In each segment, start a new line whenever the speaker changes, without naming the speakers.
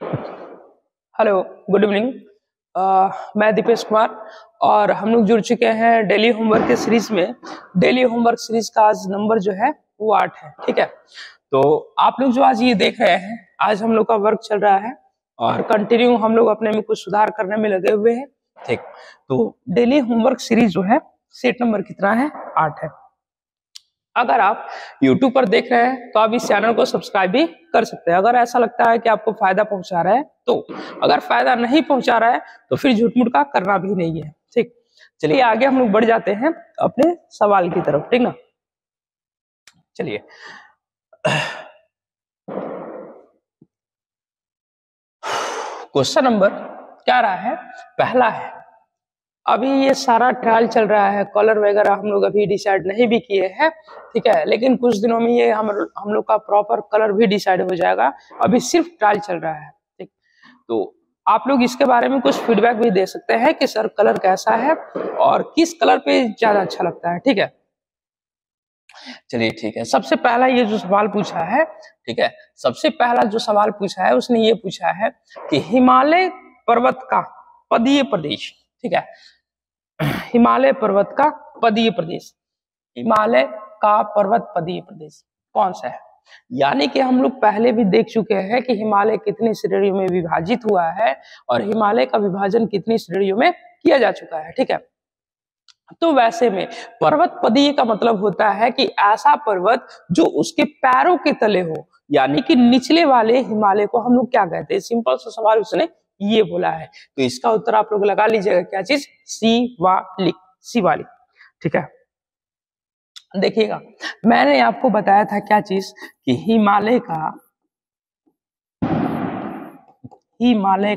Hello, good evening. मैं दीपेश कुमार और हम लोग जुड़ चुके हैं डेली होमवर्क के सीरीज में। डेली होमवर्क सीरीज का आज नंबर जो है वो 8 है। ठीक है, तो आप लोग जो आज ये देख रहे हैं, आज हम लोग का वर्क चल रहा है और कंटिन्यू हम लोग अपने में कुछ सुधार करने में लगे हुए हैं। ठीक, तो डेली होमवर्क सीरीज जो है सेट नंबर कितना है? 8 है। अगर आप YouTube पर देख रहे हैं तो आप इस चैनल को सब्सक्राइब भी कर सकते हैं, अगर ऐसा लगता है कि आपको फायदा पहुंचा रहा है तो। अगर फायदा नहीं पहुंचा रहा है तो फिर झूठ-मूठ का करना भी नहीं है। ठीक, चलिए आगे हम लोग बढ़ जाते हैं अपने सवाल की तरफ। ठीक ना, चलिए क्वेश्चन नंबर क्या रहा है? पहला है। अभी ये सारा ट्रायल चल रहा है, कलर वगैरह हम लोग अभी डिसाइड नहीं भी किए हैं। ठीक है, लेकिन कुछ दिनों में ये हम लोग का प्रॉपर कलर भी डिसाइड हो जाएगा। अभी सिर्फ ट्रायल चल रहा है। ठीक, तो आप लोग इसके बारे में कुछ फीडबैक भी दे सकते हैं कि सर कलर कैसा है और किस कलर पे ज्यादा अच्छा लगता है। ठीक है, चलिए ठीक है। सबसे पहला ये जो सवाल पूछा है, ठीक है, सबसे पहला जो सवाल पूछा है उसने ये पूछा है कि हिमालय पर्वत का पदीय प्रदेश, ठीक है, हिमालय पर्वत का पदीय प्रदेश, हिमालय का पर्वत पदीय प्रदेश कौन सा है? यानी कि हम लोग पहले भी देख चुके हैं कि हिमालय कितनी श्रेणियों में विभाजित हुआ है और हिमालय का विभाजन कितनी श्रेणियों में किया जा चुका है। ठीक है, तो वैसे में पर्वत पदीय का मतलब होता है कि ऐसा पर्वत जो उसके पैरों के तले हो, यानी कि निचले वाले हिमालय को हम लोग क्या कहते हैं? सिंपल सा सवाल उसने ये बोला है, तो इसका उत्तर आप लोग लगा लीजिएगा। क्या चीज? शिवालिक, शिवालिक। ठीक है, देखिएगा मैंने आपको बताया था क्या चीज कि हिमालय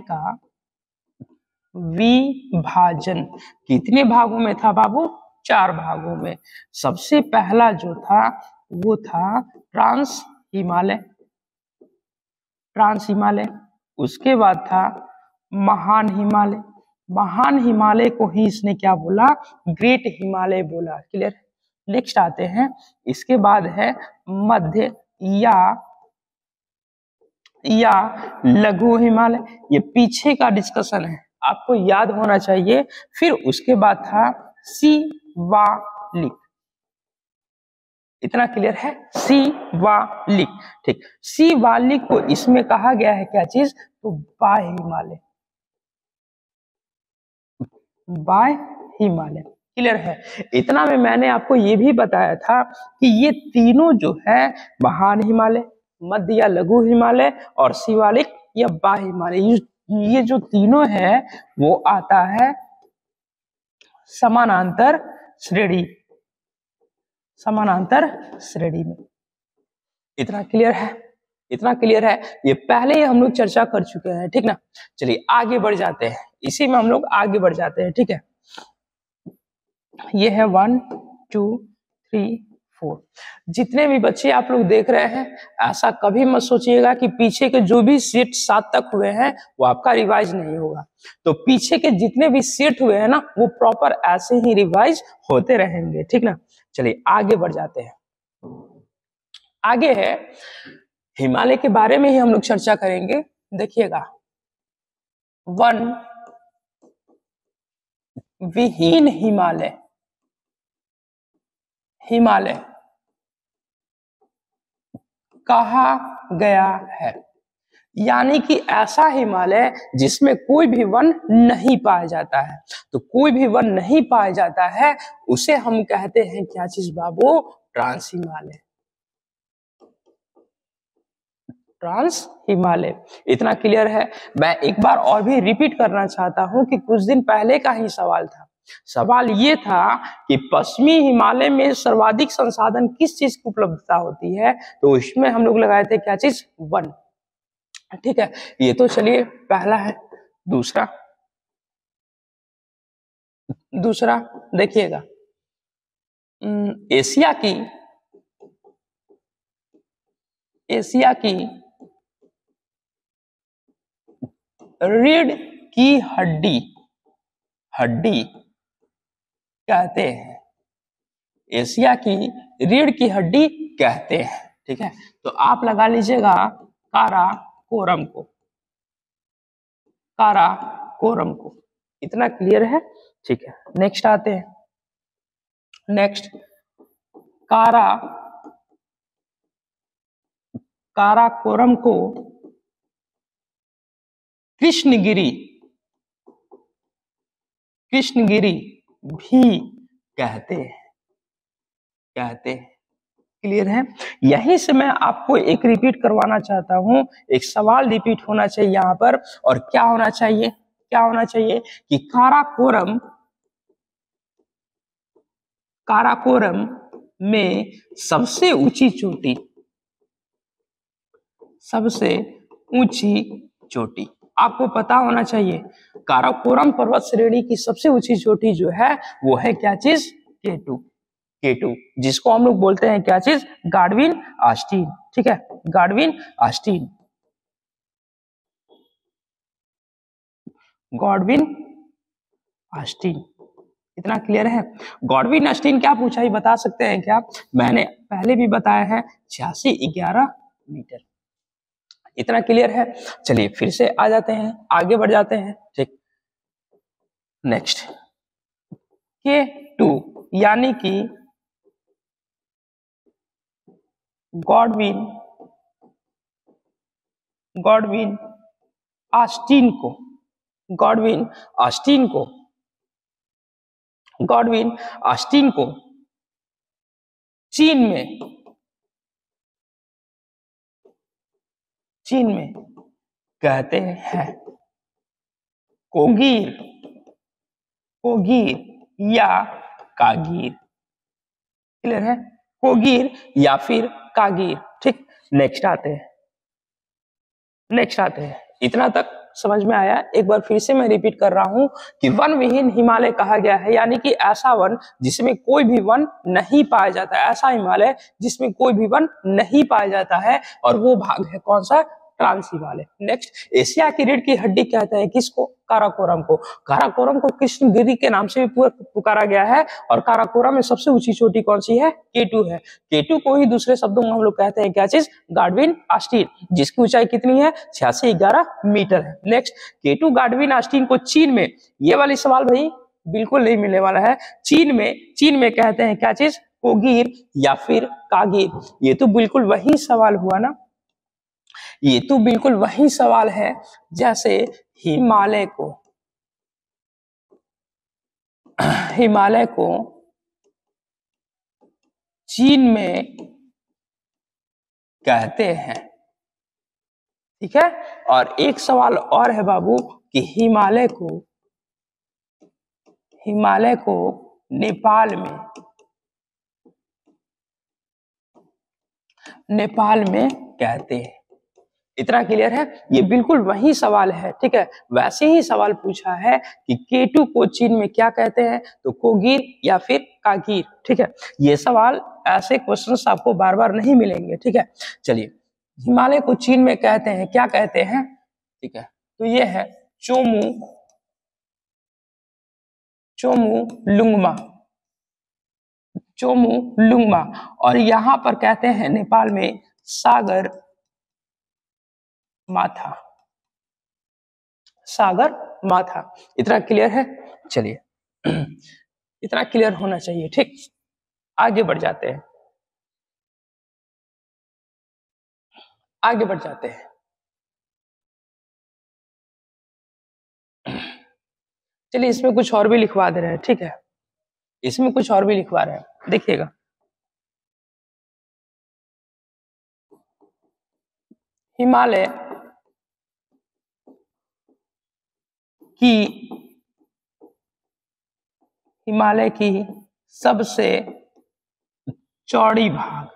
का विभाजन कितने भागों में था बाबू? 4 भागों में। सबसे पहला जो था वो था ट्रांस हिमालय, उसके बाद था महान हिमालय, महान हिमालय को ही इसने क्या बोला? ग्रेट हिमालय बोला। क्लियर? नेक्स्ट आते हैं, इसके बाद है मध्य या लघु हिमालय। ये पीछे का डिस्कशन है, आपको याद होना चाहिए। फिर उसके बाद था शिवालिक। इतना क्लियर है? शिवालिक। ठीक, शिवालिक को इसमें कहा गया है क्या चीज? तो बाह्य हिमालय, बाह्य हिमालय। क्लियर है? इतना में मैंने आपको ये भी बताया था कि ये तीनों जो है महान हिमालय, मध्य या लघु हिमालय और शिवालिक या बाह्य हिमालय, ये जो तीनों है वो आता है समानांतर श्रेणी में। इतना क्लियर है? इतना क्लियर है? ये पहले ही हम लोग चर्चा कर चुके हैं। ठीक ना, चलिए आगे बढ़ जाते हैं, इसी में हम लोग आगे बढ़ जाते हैं। ठीक है, ये है 1 2 3 4। जितने भी बच्चे आप लोग देख रहे हैं, ऐसा कभी मत सोचिएगा कि पीछे के जो भी सेट 7 तक हुए हैं वो आपका रिवाइज नहीं होगा। तो पीछे के जितने भी सेट हुए हैं ना, वो प्रॉपर ऐसे ही रिवाइज होते रहेंगे। ठीक ना, चलिए आगे बढ़ जाते हैं। आगे है हिमालय के बारे में ही हम लोग चर्चा करेंगे। देखिएगा, 1 विहीन हिमालय कहा गया है, यानी कि ऐसा हिमालय जिसमें कोई भी वन नहीं पाया जाता है। तो कोई भी वन नहीं पाया जाता है उसे हम कहते हैं क्या चीज बाबू? Trans Himalaya, trans Himalaya. इतना क्लियर है? मैं एक बार और भी रिपीट करना चाहता हूं कि कुछ दिन पहले का ही सवाल था। सवाल ये था कि पश्चिमी हिमालय में सर्वाधिक संसाधन किस चीज की उपलब्धता होती है? तो इसमें हम लोग लगाए थे क्या चीज? वन। ठीक है, ये तो चलिए पहला है। दूसरा देखिएगा, एशिया की रीढ़ की हड्डी कहते हैं, एशिया की रीढ़ की हड्डी कहते हैं। ठीक है, तो आप लगा लीजिएगा काराकोरम को। काराकोरम को। इतना क्लियर है? ठीक है, नेक्स्ट आते हैं। नेक्स्ट काराकोरम को कृष्णगिरी भी कहते हैं। क्लियर है? यहीं से मैं आपको एक रिपीट करवाना चाहता हूं, एक सवाल रिपीट होना चाहिए यहां पर। और क्या होना चाहिए कि काराकोरम में सबसे ऊंची चोटी आपको पता होना चाहिए। काराकोरम पर्वत श्रेणी की सबसे ऊंची चोटी जो है वो है क्या चीज? K2, जिसको हम लोग बोलते हैं क्या चीज? गाडविन ऑस्टिन। ठीक है, गाडविन ऑस्टिन। इतना क्लियर है? गॉडविन ऑस्टिन क्या पूछा ही बता सकते हैं क्या? मैंने पहले भी बताया है, 8611 मीटर। इतना क्लियर है? चलिए फिर से आ जाते हैं, आगे बढ़ जाते हैं। ठीक, नेक्स्ट K2 यानी कि गॉडविन ऑस्टिन को चीन में कहते हैं कोगीर या कागीर। क्लियर है? कोगीर या फिर कागीर। ठीक, नेक्स्ट आते हैं। इतना तक समझ में आया? एक बार फिर से मैं रिपीट कर रहा हूं कि वन विहीन हिमालय कहा गया है, यानी कि ऐसा वन जिसमें कोई भी वन नहीं पाया जाता है, ऐसा हिमालय जिसमें कोई भी वन नहीं पाया जाता है। और वो भाग है कौन सा? ट्रांस हिमालय। नेक्स्ट, एशिया की रीढ़ की हड्डी कहते हैं किसको? काराकोरम को। काराकोरम को कृष्णगिरी के नाम से भी पुकारा गया है। और काराकोरम में सबसे ऊंची चोटी कौन सी है? K2 है। K2 को ही दूसरे शब्दों में हम लोग कहते हैं क्या चीज? गाडविन ऑस्टिन, जिसकी ऊंचाई कितनी है? 8611 मीटर है। नेक्स्ट, K2 गाडविन ऑस्टिन को चीन में, ये वाली सवाल भाई बिल्कुल नहीं मिलने वाला है। चीन में कहते हैं क्या चीज? कोगीर या फिर कागीर। ये तो बिल्कुल वही सवाल हुआ ना, ये तो बिल्कुल वही सवाल है जैसे हिमालय को चीन में कहते हैं। ठीक है, और एक सवाल और है बाबू कि हिमालय को नेपाल में कहते हैं। इतना क्लियर है? ये बिल्कुल वही सवाल है। ठीक है, वैसे ही सवाल पूछा है कि K2 को चीन में क्या कहते हैं? तो कोगीर या फिर कागीर। ठीक है, ये सवाल, ऐसे क्वेश्चंस आपको बार बार नहीं मिलेंगे। ठीक है, चलिए, हिमालय को चीन में कहते हैं, क्या कहते हैं? ठीक है, तो ये है चोमुलुंगमा। और यहां पर कहते हैं नेपाल में सागर माथा। इतना क्लियर है? चलिए, इतना क्लियर होना चाहिए। ठीक, आगे बढ़ जाते हैं। चलिए, इसमें कुछ और भी लिखवा दे रहे हैं। ठीक है, इसमें कुछ और भी लिखवा रहे हैं, देखिएगा। हिमालय की सबसे चौड़ी भाग,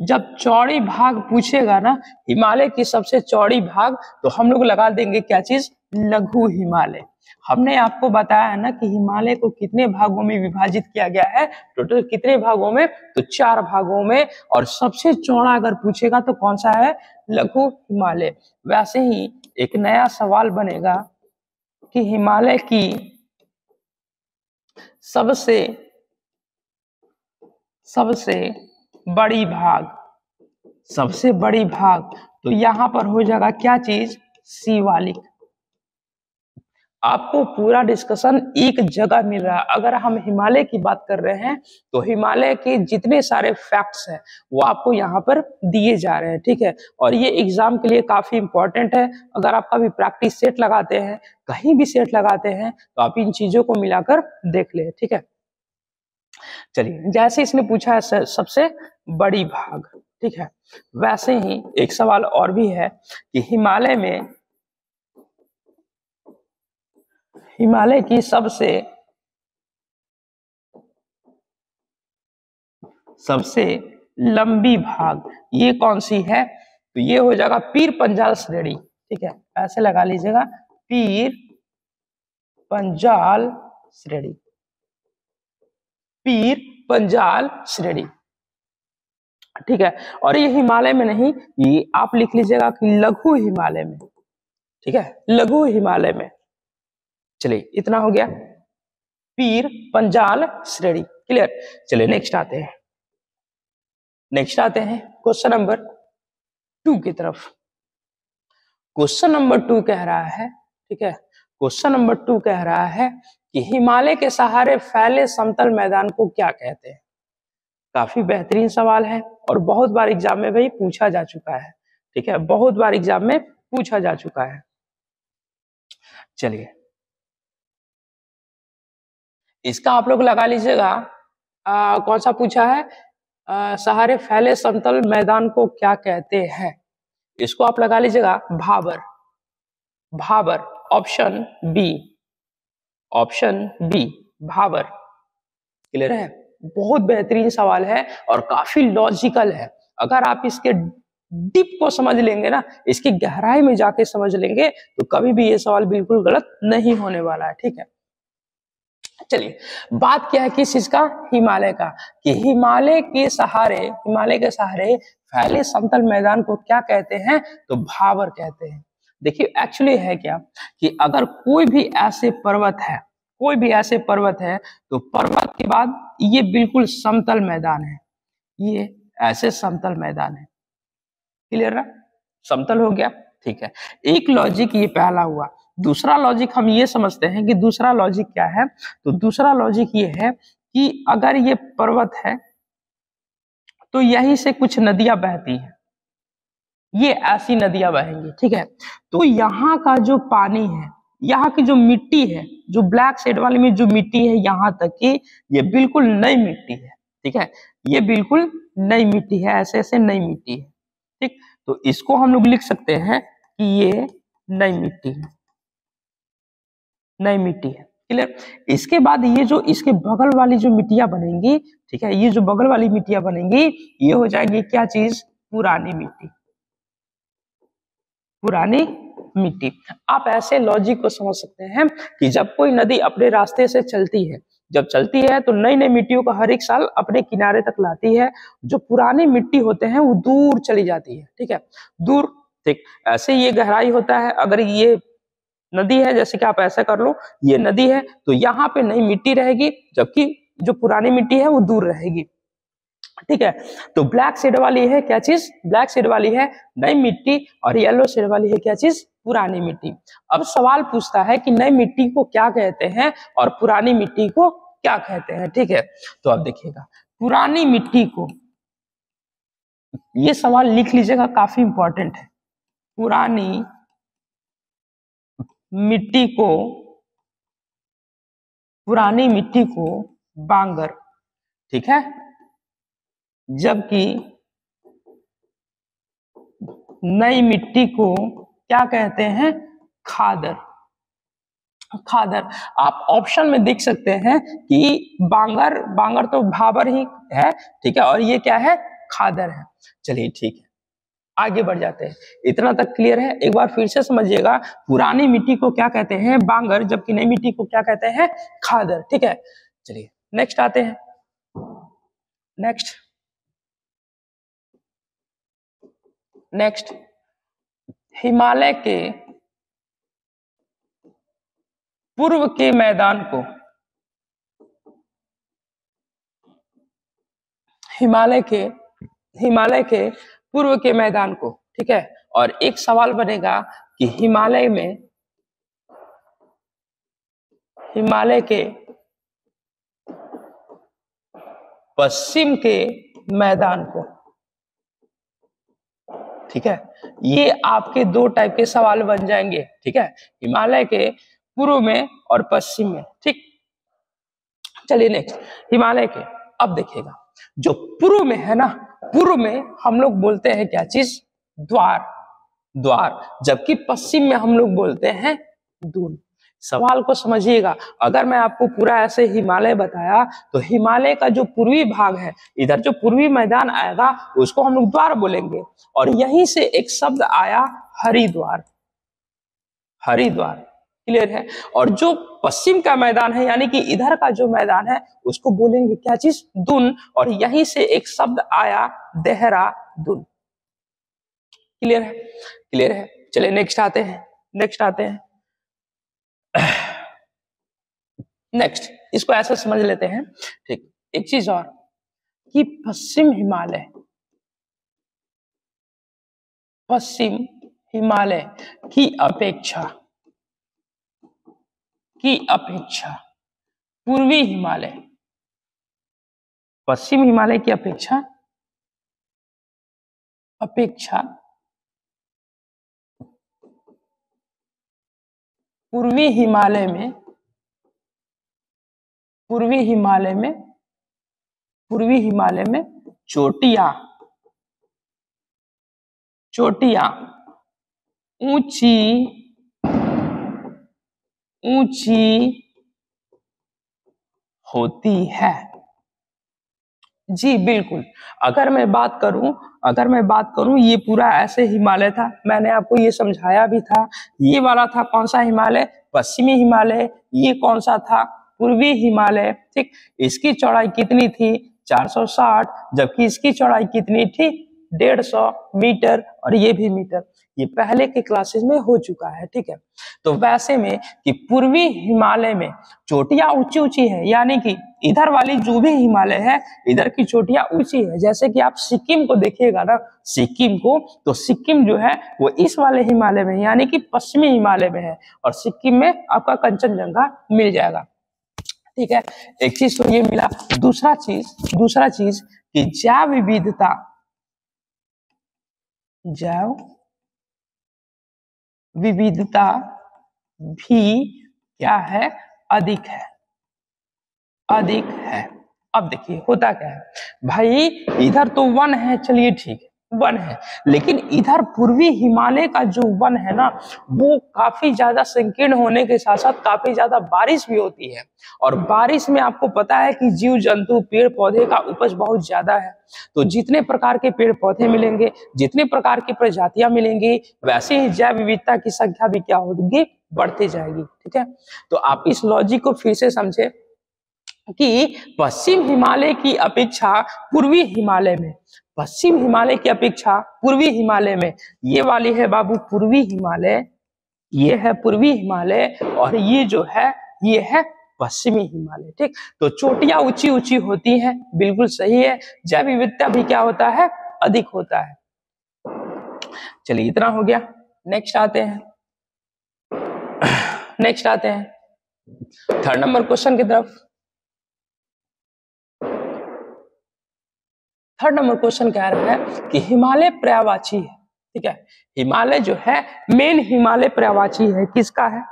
जब चौड़ी भाग पूछेगा ना, हिमालय की सबसे चौड़ी भाग, तो हम लोग लगा देंगे क्या चीज? लघु हिमालय। हमने आपको बताया है ना कि हिमालय को कितने भागों में विभाजित किया गया है? टोटल कितने भागों में? तो 4 भागों में। और सबसे चौड़ा अगर पूछेगा तो कौन सा है? लघु हिमालय। वैसे ही एक नया सवाल बनेगा कि हिमालय की सबसे बड़ी भाग, तो यहां पर हो जाएगा क्या चीज? शिवालिक। आपको पूरा डिस्कशन एक जगह मिल रहा है। अगर हम हिमालय की बात कर रहे हैं तो हिमालय के जितने सारे फैक्ट्स हैं वो आपको यहाँ पर दिए जा रहे हैं, ठीक है। और ये एग्जाम के लिए काफी इंपॉर्टेंट है। अगर आप कभी प्रैक्टिस सेट लगाते हैं, कहीं भी सेट लगाते हैं, तो आप इन चीजों को मिलाकर देख ले, ठीक है। चलिए, जैसे इसने पूछा है सबसे बड़ी भाग, ठीक है, वैसे ही एक सवाल और भी है कि हिमालय की सबसे लंबी भाग ये कौन सी है? तो ये हो जाएगा पीर पंजाल श्रेणी, ठीक है, ऐसे लगा लीजिएगा, पीर पंजाल श्रेणी, पीर पंजाल श्रेणी, ठीक है। और ये हिमालय में नहीं, ये आप लिख लीजिएगा कि लघु हिमालय में, ठीक है, लघु हिमालय में। चलिए, इतना हो गया पीर पंजाल श्रेणी, क्लियर। चलिए नेक्स्ट आते हैं क्वेश्चन नंबर 2 की तरफ। क्वेश्चन नंबर 2 कह रहा है, ठीक है, क्वेश्चन नंबर 2 कह रहा है कि हिमालय के सहारे फैले समतल मैदान को क्या कहते हैं? काफी बेहतरीन सवाल है और बहुत बार एग्जाम में भाई पूछा जा चुका है, ठीक है, बहुत बार एग्जाम में पूछा जा चुका है। चलिए, इसका आप लोग लगा लीजिएगा, कौन सा पूछा है, सहारे फैले समतल मैदान को क्या कहते हैं? इसको आप लगा लीजिएगा Bhabar, Bhabar, option B Bhabar, clear है। बहुत बेहतरीन सवाल है और काफी लॉजिकल है। अगर आप इसके डीप को समझ लेंगे ना, इसकी गहराई में जाके समझ लेंगे, तो कभी भी ये सवाल बिल्कुल गलत नहीं होने वाला है, ठीक है। चलिए, बात क्या है किस चीज का? हिमालय का, कि हिमालय के सहारे फैले समतल मैदान को क्या कहते हैं? तो भाबर कहते हैं। देखिए, एक्चुअली है क्या कि अगर कोई भी ऐसे पर्वत है तो पर्वत के बाद ये बिल्कुल समतल मैदान है, ये ऐसे समतल मैदान है, क्लियर है, समतल हो गया, ठीक है। एक लॉजिक ये पहला हुआ। दूसरा लॉजिक हम ये समझते हैं कि दूसरा लॉजिक क्या है? तो दूसरा लॉजिक ये है कि अगर ये पर्वत है तो यहीं से कुछ नदियां बहती हैं, ये ऐसी नदियां बहेंगी, ठीक है। तो यहाँ का जो पानी है, यहाँ की जो मिट्टी है, जो ब्लैक शेड वाली में जो मिट्टी है, यहाँ तक की ये बिल्कुल नई मिट्टी है, ठीक है, ये बिल्कुल नई मिट्टी है, ऐसे ऐसे नई मिट्टी है, ठीक। तो इसको हम लोग लिख सकते हैं कि ये नई मिट्टी है, नई मिट्टी है, क्लियर। इसके बाद ये जो इसके बगल वाली जो मिट्टियां बनेंगी, ठीक है, ये जो बगल वाली मिट्टियां बनेंगी, ये हो जाएगी क्या चीज? पुरानी मिट्टी, पुरानी मिट्टी। आप ऐसे लॉजिक को समझ सकते हैं कि जब कोई नदी अपने रास्ते से चलती है, जब चलती है तो नई नई मिट्टियों को हर एक साल अपने किनारे तक लाती है, जो पुरानी मिट्टी होते हैं वो दूर चली जाती है, ठीक है, दूर, ठीक। ऐसे ये गहराई होता है। अगर ये नदी है, जैसे कि आप ऐसा कर लो, ये नदी है तो यहाँ पे नई मिट्टी रहेगी, जबकि जो पुरानी मिट्टी है वो दूर रहेगी, ठीक है। तो ब्लैक शेड वाली है क्या चीज? ब्लैक शेड वाली है नई मिट्टी, और येलो शेड वाली है क्या चीज? पुरानी मिट्टी। अब सवाल पूछता है कि नई मिट्टी को क्या कहते हैं और पुरानी मिट्टी को क्या कहते हैं, ठीक है। तो अब देखिएगा, पुरानी मिट्टी को, ये सवाल लिख लीजिएगा, काफी इंपॉर्टेंट है। पुरानी मिट्टी को बांगर, ठीक है, जबकि नई मिट्टी को क्या कहते हैं? खादर। खादर आप ऑप्शन में देख सकते हैं कि बांगर तो भाबर ही है, ठीक है, और ये क्या है? खादर है। चलिए ठीक है, आगे बढ़ जाते हैं। इतना तक क्लियर है? एक बार फिर से समझिएगा, पुरानी मिट्टी को क्या कहते हैं? बांगर, जबकि नई मिट्टी को क्या कहते हैं? खादर, ठीक है। चलिए नेक्स्ट आते हैं। नेक्स्ट हिमालय के पूर्व के मैदान को, हिमालय के पूर्व के मैदान को, ठीक है। और एक सवाल बनेगा कि हिमालय में हिमालय के पश्चिम के मैदान को। ठीक है, ये आपके दो टाइप के सवाल बन जाएंगे। ठीक है, हिमालय के पूर्व में और पश्चिम में। ठीक, चलिए नेक्स्ट, हिमालय के, अब देखिएगा जो पूर्व में है ना, पूर्व में हम लोग बोलते हैं क्या चीज, द्वार, द्वार, जबकि पश्चिम में हम लोग बोलते हैं दून। सवाल को समझिएगा, अगर मैं आपको पूरा ऐसे हिमालय बताया तो हिमालय का जो पूर्वी भाग है, इधर जो पूर्वी मैदान आएगा उसको हम लोग द्वार बोलेंगे, और यहीं से एक शब्द आया हरिद्वार, हरिद्वार, क्लियर है। और जो पश्चिम का मैदान है यानी कि इधर का जो मैदान है उसको बोलेंगे क्या चीज, दून, और यहीं से एक शब्द आया देहरादून। क्लियर है, क्लियर है। चलिए नेक्स्ट आते हैं, नेक्स्ट आते हैं, नेक्स्ट इसको ऐसा समझ लेते हैं। ठीक, एक चीज और कि पश्चिम हिमालय, पश्चिम हिमालय की अपेक्षा, की अपेक्षा पूर्वी हिमालय, पश्चिम हिमालय की अपेक्षा, अपेक्षा पूर्वी हिमालय में, पूर्वी हिमालय में, पूर्वी हिमालय में चोटियां, चोटियां ऊंची, ऊंची होती है। जी बिल्कुल, अगर मैं बात करूं ये पूरा ऐसे हिमालय था, मैंने आपको ये समझाया भी था। ये वाला था कौन सा हिमालय, पश्चिमी हिमालय। ये कौन सा था, पूर्वी हिमालय। ठीक, इसकी चौड़ाई कितनी थी, 460, जबकि इसकी चौड़ाई कितनी थी, 150 मीटर, और ये भी मीटर। ये पहले के क्लासेस में हो चुका है। ठीक है, तो वैसे में कि पूर्वी हिमालय में चोटियां ऊंची ऊंची है, यानी कि इधर वाली जो भी हिमालय है इधर की चोटियां ऊंची है। जैसे कि आप सिक्किम को देखिएगा ना, सिक्किम को, तो सिक्किम जो है वो इस वाले हिमालय में यानी कि पश्चिमी हिमालय में है, और सिक्किम में आपका कंचनजंगा मिल जाएगा। ठीक है, एक चीज तो ये मिला। दूसरा चीज कि जैव विविधता, जैव विविधता भी क्या है, अधिक है, अधिक है। अब देखिए होता क्या है भाई, इधर तो वन है, चलिए ठीक है वन है, लेकिन इधर पूर्वी हिमालय का जो वन है ना वो काफी ज्यादा संकीर्ण होने के साथ साथ काफी ज्यादा बारिश भी होती है, और बारिश में आपको पता है कि जीव जंतु पेड़ पौधे का उपज बहुत ज्यादा है। तो जितने प्रकार के पेड़ पौधे मिलेंगे, जितने प्रकार की प्रजातियां मिलेंगी, वैसे ही जैव विविधता की संख्या भी क्या होगी, बढ़ती जाएगी। ठीक है, तो आप इस लॉजिक को फिर से समझे कि पश्चिम हिमालय की अपेक्षा पूर्वी हिमालय में, पश्चिम हिमालय की अपेक्षा पूर्वी हिमालय में, ये वाली है बाबू पूर्वी हिमालय, ये है पूर्वी हिमालय, और ये जो है ये है पश्चिमी हिमालय। ठीक, तो चोटियां ऊंची ऊंची होती हैं, बिल्कुल सही है। जैव विविधता भी क्या होता है, अधिक होता है। चलिए इतना हो गया, नेक्स्ट आते हैं, नेक्स्ट आते हैं थर्ड नंबर क्वेश्चन की तरफ। थर्ड नंबर क्वेश्चन कह रहा है कि हिमालय पर्यायवाची है। ठीक है, हिमालय जो है मेन हिमालय पर्यायवाची है, किसका है,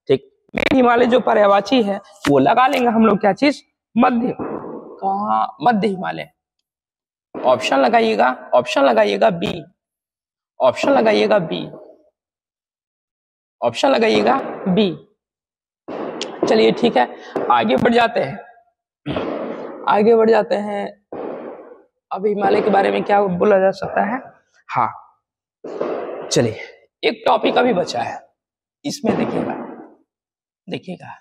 ठीक, मेन हिमालय जो पर्यायवाची है वो लगा लेंगे हम लोग क्या चीज, मध्य, कहाँ, मध्य हिमालय। ऑप्शन लगाइएगा, ऑप्शन लगाइएगा बी, ऑप्शन लगाइएगा बी, ऑप्शन लगाइएगा बी। चलिए ठीक है, आगे बढ़ जाते हैं, आगे बढ़ जाते हैं। अब हिमालय के बारे में क्या बोला जा सकता है, हाँ चलिए एक टॉपिक अभी बचा है, इसमें देखिएगा, देखिएगा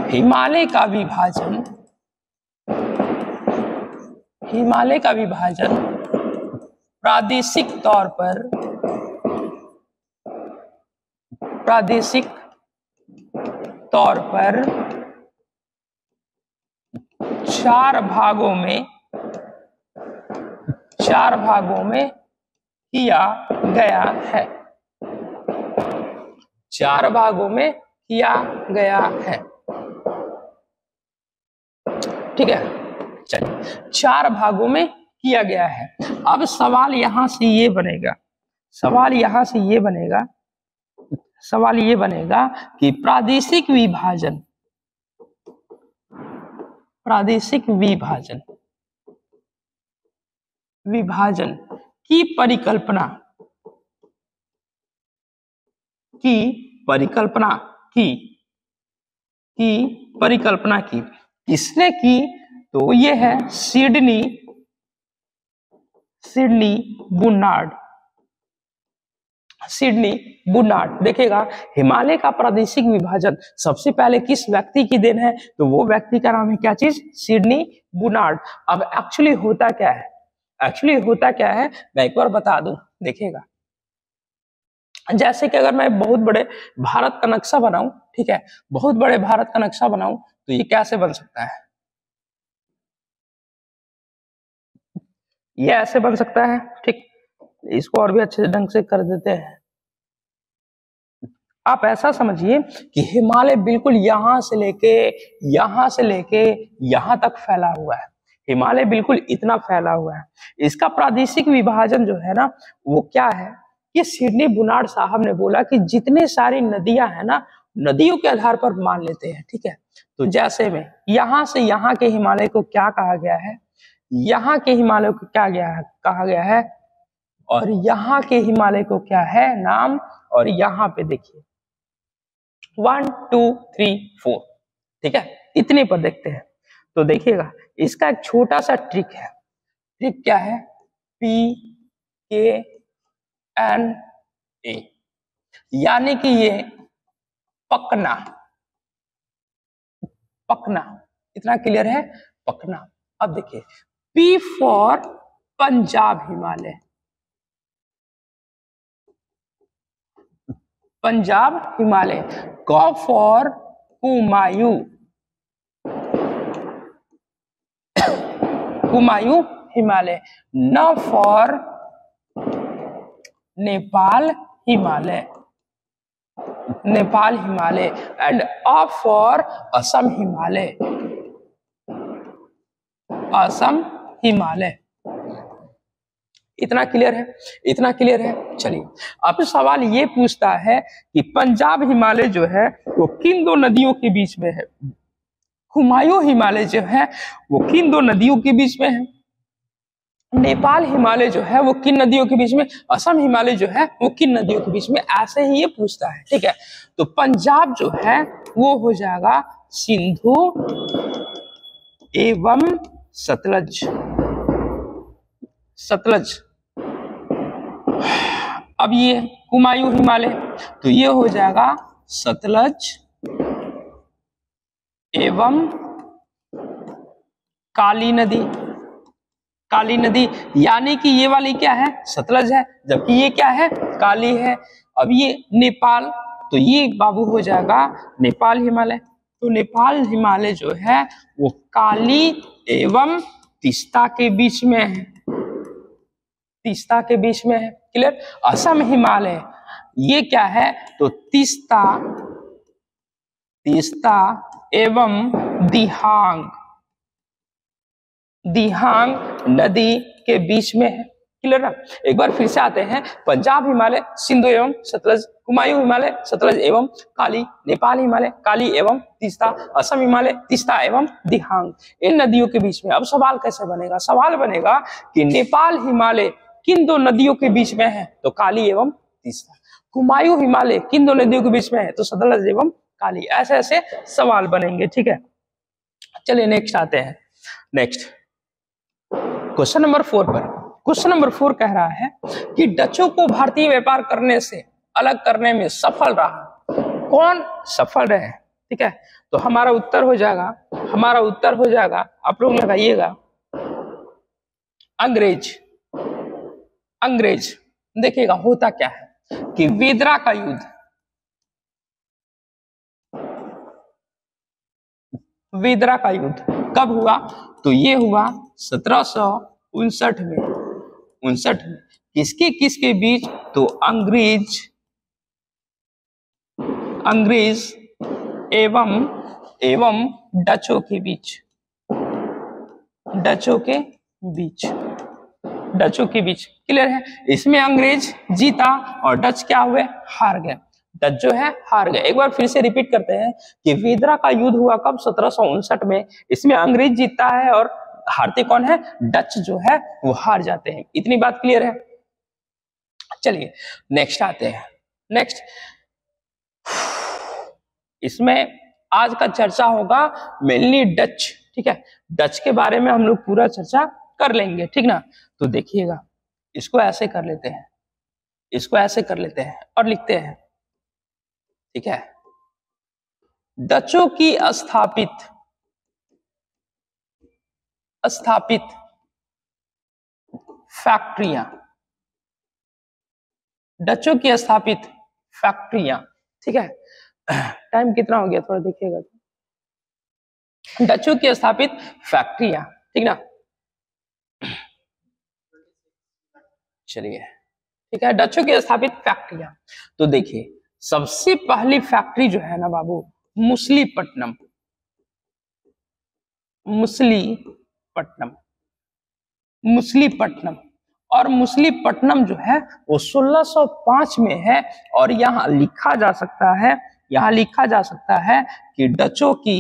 हिमालय का विभाजन, हिमालय का विभाजन प्रादेशिक तौर पर, प्रादेशिक तौर पर 4 भागों में, 4 भागों में किया गया है। 4 भागों में किया गया है। ठीक है, चलिए 4 भागों में किया गया है। अब सवाल यहां से ये बनेगा, सवाल ये बनेगा कि प्रादेशिक विभाजन की परिकल्पना की किसने की? तो ये है सिडनी बुनार्ड। देखिएगा, हिमालय का प्रादेशिक विभाजन सबसे पहले किस व्यक्ति की देन है? तो वो व्यक्ति का नाम है क्या चीज? सिडनी बुनार्ड। अब एक्चुअली होता क्या है मैं एक बार बता दूं। देखिएगा, जैसे कि अगर मैं बहुत बड़े भारत का नक्शा बनाऊं, ठीक है, बहुत बड़े भारत का नक्शा बनाऊं, तो ये कैसे बन सकता है? ये ऐसे बन सकता है। ठीक, इसको और भी अच्छे ढंग से कर देते हैं। आप ऐसा समझिए कि हिमालय बिल्कुल यहां से लेके यहां तक फैला हुआ है। हिमालय बिल्कुल इतना फैला हुआ है। इसका प्रादेशिक विभाजन जो है ना, वो क्या है कि सिडनी बुनार्ड साहब ने बोला कि जितने सारी नदियां है ना, नदियों के आधार पर मान लेते हैं। ठीक है, तो जैसे में यहां से यहां के हिमालय को क्या कहा गया है, यहाँ के हिमालय को क्या कहा गया है, और यहाँ के हिमालय को क्या है नाम। और यहाँ पे देखिए 1 2 3 4, ठीक है, इतने पर देखते हैं। तो देखिएगा, इसका एक छोटा सा ट्रिक है। ट्रिक क्या है? PKNA, यानी कि ये पकना, इतना क्लियर है? पकना। अब देखिए, P for Punjab Himalaya, Q for Kumaon Himalaya, N for Nepal Himalaya, and A for Assam Himalaya. इतना क्लियर है? चलिए, अब सवाल ये पूछता है कि पंजाब हिमालय जो है वो किन 2 नदियों के बीच में है? कुमायूं हिमालय जो है वो किन 2 नदियों के बीच में है? नेपाल हिमालय जो है वो किन नदियों के बीच में? असम हिमालय जो है वो किन नदियों के बीच में? ऐसे ही ये पूछता है। ठीक है, तो पंजाब जो है वो हो जाएगा सिंधु एवं सतलज। अब ये कुमायूं हिमालय, तो ये हो जाएगा सतलज एवं काली नदी, यानी कि ये वाली क्या है? सतलज है, जबकि ये क्या है? काली है। अब ये नेपाल, तो ये बाबू हो जाएगा नेपाल हिमालय। तो नेपाल हिमालय जो है वो काली एवं तीस्ता के बीच में है, क्लियर? असम हिमालय ये क्या है? तो तीस्ता एवं दिहांग नदी के बीच में है, क्लियर ना? एक बार फिर से आते हैं। पंजाब हिमालय सिंधु एवं सतलज, कुमायूं हिमालय सतलज एवं काली, नेपाल हिमालय काली एवं तीस्ता, असम हिमालय तीस्ता एवं दिहांग, इन नदियों के बीच में। अब सवाल कैसे बनेगा? सवाल बनेगा कि नेपाल हिमालय किन 2 नदियों के बीच में है? तो काली एवं तीस्ता। कुमायूं हिमालय किन 2 नदियों के बीच में है? तो सतलज एवं काली। ऐसे ऐसे सवाल बनेंगे। ठीक है, चलिए नेक्स्ट आते हैं। नेक्स्ट क्वेश्चन नंबर 4 पर। क्वेश्चन नंबर 4 कह रहा है कि डचों को भारतीय व्यापार करने से अलग करने में सफल रहा, कौन सफल रहे? ठीक है, तो हमारा उत्तर हो जाएगा, आप लोग लगाइएगा, अंग्रेज। देखिएगा होता क्या है कि वेदरा का युद्ध कब हुआ? तो ये हुआ 1759 में। किसके बीच? तो अंग्रेज अंग्रेज एवं डचों के बीच, डचों के बीच। क्लियर है? इसमें अंग्रेज जीता और डच क्या हुए? हार गए। डच जो है हार गए। एक बार फिर से रिपीट करते हैं कि वेदरा का युद्ध हुआ कब? 1759 में। इसमें अंग्रेज जीतता है और हारते कौन है? डच जो है वो हार जाते हैं। इतनी बात क्लियर है? चलिए नेक्स्ट आते हैं। नेक्स्ट इसमें आज का चर्चा होगा मेनली डच। ठीक है, डच के बारे में हम लोग पूरा चर्चा कर लेंगे। ठीक ना? तो देखिएगा, इसको ऐसे कर लेते हैं, इसको ऐसे कर लेते हैं और लिखते हैं। ठीक है, डचों की स्थापित फैक्ट्रियां, डचों की स्थापित फैक्ट्रियां। ठीक है, टाइम कितना हो गया थोड़ा देखिएगा। डचों की स्थापित फैक्ट्रियां, ठीक ना? चलिए ठीक है, डचों की स्थापित फैक्ट्रियां। तो देखिए, सबसे पहली फैक्ट्री जो है ना बाबू, मछलीपट्टनम, मछलीपट्टनम। और मछलीपट्टनम जो है वो 1605 में है। और यहाँ लिखा जा सकता है, कि डचों की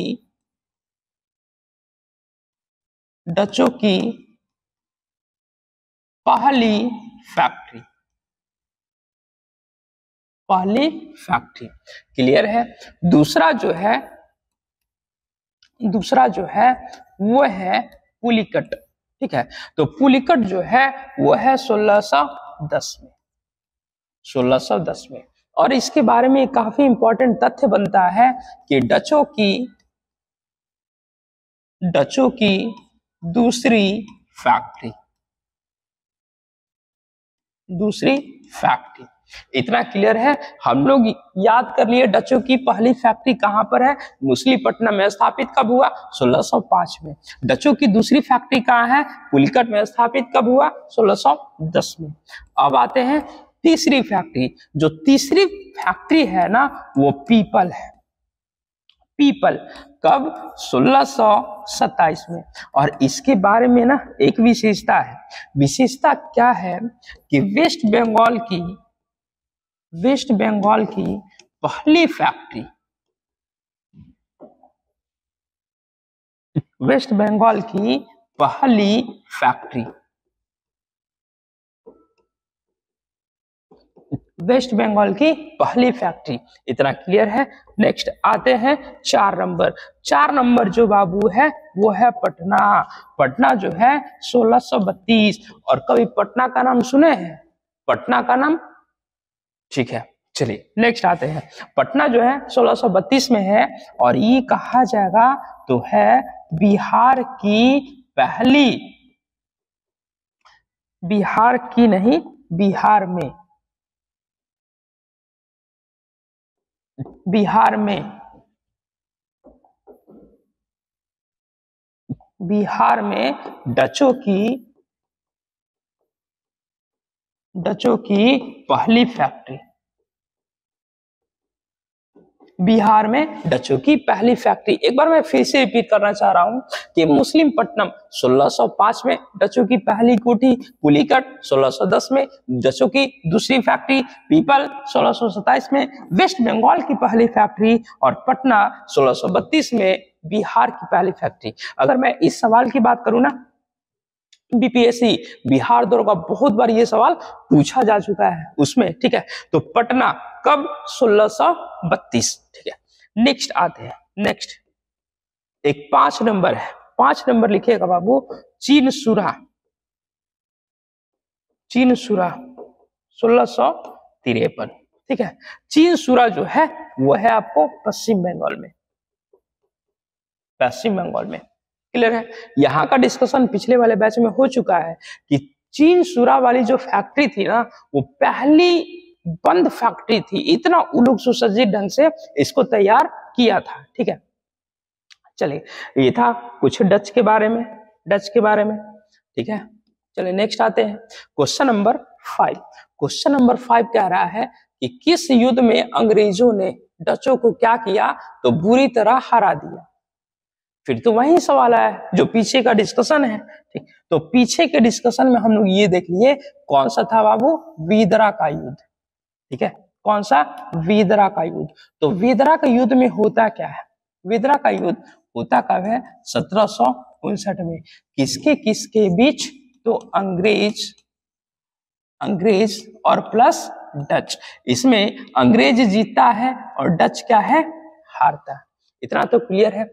पहली फैक्ट्री। क्लियर है? दूसरा जो है वो है पुलिकट। ठीक है, तो पुलिकट जो है वो है 1610 में। और इसके बारे में काफी इंपॉर्टेंट तथ्य बनता है कि डचों की दूसरी फैक्ट्री। इतना क्लियर है? हम लोग याद कर लिए डचों की पहली फैक्ट्री कहां पर है? मछलीपट्टनम में। स्थापित कब हुआ? 1605 में। डचों की दूसरी फैक्ट्री कहां है? पुलिकट में। स्थापित कब हुआ? 1610 में। अब आते हैं तीसरी फैक्ट्री। जो तीसरी फैक्ट्री है ना, वो पीपल है। पीपल कब? 1627 में। और इसके बारे में ना एक विशेषता है। विशेषता क्या है कि वेस्ट बंगाल की पहली फैक्ट्री, वेस्ट बंगाल की पहली फैक्ट्री, वेस्ट बंगाल की पहली फैक्ट्री। इतना क्लियर है? नेक्स्ट आते हैं 4 नंबर। 4 नंबर जो बाबू है वो है पटना। पटना जो है 1632। और कभी पटना का नाम सुने हैं? पटना का नाम? ठीक है, चलिए नेक्स्ट आते हैं। पटना जो है 1632 में है। और ये कहा जाएगा तो है बिहार की पहली, बिहार की नहीं, बिहार में डचों की पहली फैक्ट्री। बिहार में डचों की पहली फैक्ट्री। एक बार मैं फिर से रिपीट करना चाह रहा हूं कि मछलीपट्टनम 1605 में डचों की पहली कोठी, पुलिकट 1610 में डचों की दूसरी फैक्ट्री, पीपल 1627 में वेस्ट बंगाल की पहली फैक्ट्री, और पटना 1632 में बिहार की पहली फैक्ट्री। अगर मैं इस सवाल की बात करूं ना, बीपीएससी बिहार दरोगा बहुत बार ये सवाल पूछा जा चुका है उसमें। ठीक है, तो पटना कब? 1632। ठीक है, नेक्स्ट आते हैं। नेक्स्ट एक 5 नंबर है। 5 नंबर लिखिएगा बाबू, चीनसुरा 1653। ठीक है, चीनसुरा जो है वो है आपको पश्चिम बंगाल में। क्लियर है? यहाँ का डिस्कशन पिछले वाले बैच में हो चुका है कि चीनसुरा वाली जो फैक्ट्री थी ना, वो पहली बंद फैक्ट्री थी। इतना उलूग सुसज्जित ढंग से इसको तैयार किया था। ठीक है, चलिए ये था कुछ डच के बारे में। ठीक है, चलिए नेक्स्ट आते हैं क्वेश्चन नंबर 5। क्वेश्चन नंबर 5 कह रहा है कि किस युद्ध में अंग्रेजों ने डचों को क्या किया, तो बुरी तरह हरा दिया। फिर तो वही सवाल है जो पीछे का डिस्कशन है, ठीक। तो पीछे के डिस्कशन में हम लोग ये देख लिए कौन सा था बाबू, वीदरा का युद्ध, ठीक है। कौन सा, वीदरा का युद्ध। तो वीदरा का युद्ध में होता क्या है, वीदरा का युद्ध होता कब है, 1759 में। किसके किसके बीच, तो अंग्रेज और प्लस डच। इसमें अंग्रेज जीतता है और डच क्या है, हारता है। इतना तो क्लियर है।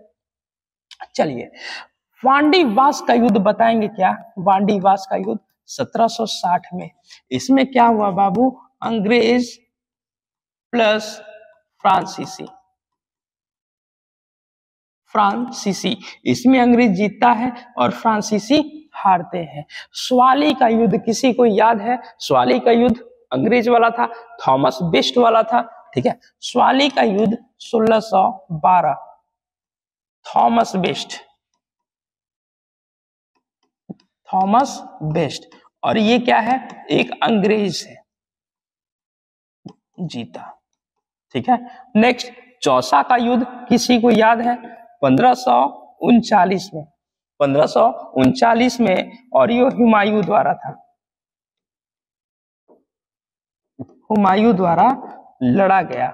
चलिए वांडीवास का युद्ध बताएंगे क्या, वांडीवास का युद्ध 1760 में। इसमें क्या हुआ बाबू, अंग्रेज प्लस फ्रांसीसी, इसमें अंग्रेज जीतता है और फ्रांसीसी हारते हैं। स्वाली का युद्ध किसी को याद है, स्वाली का युद्ध अंग्रेज वाला था, थॉमस बेस्ट वाला था, ठीक है। स्वाली का युद्ध 1612, थॉमस बेस्ट, और ये क्या है, एक अंग्रेज है, जीता, ठीक है। नेक्स्ट चौसा का युद्ध किसी को याद है, 1539 में, 1539 में, और ये हुमायूं द्वारा था, हुमायूं द्वारा लड़ा गया।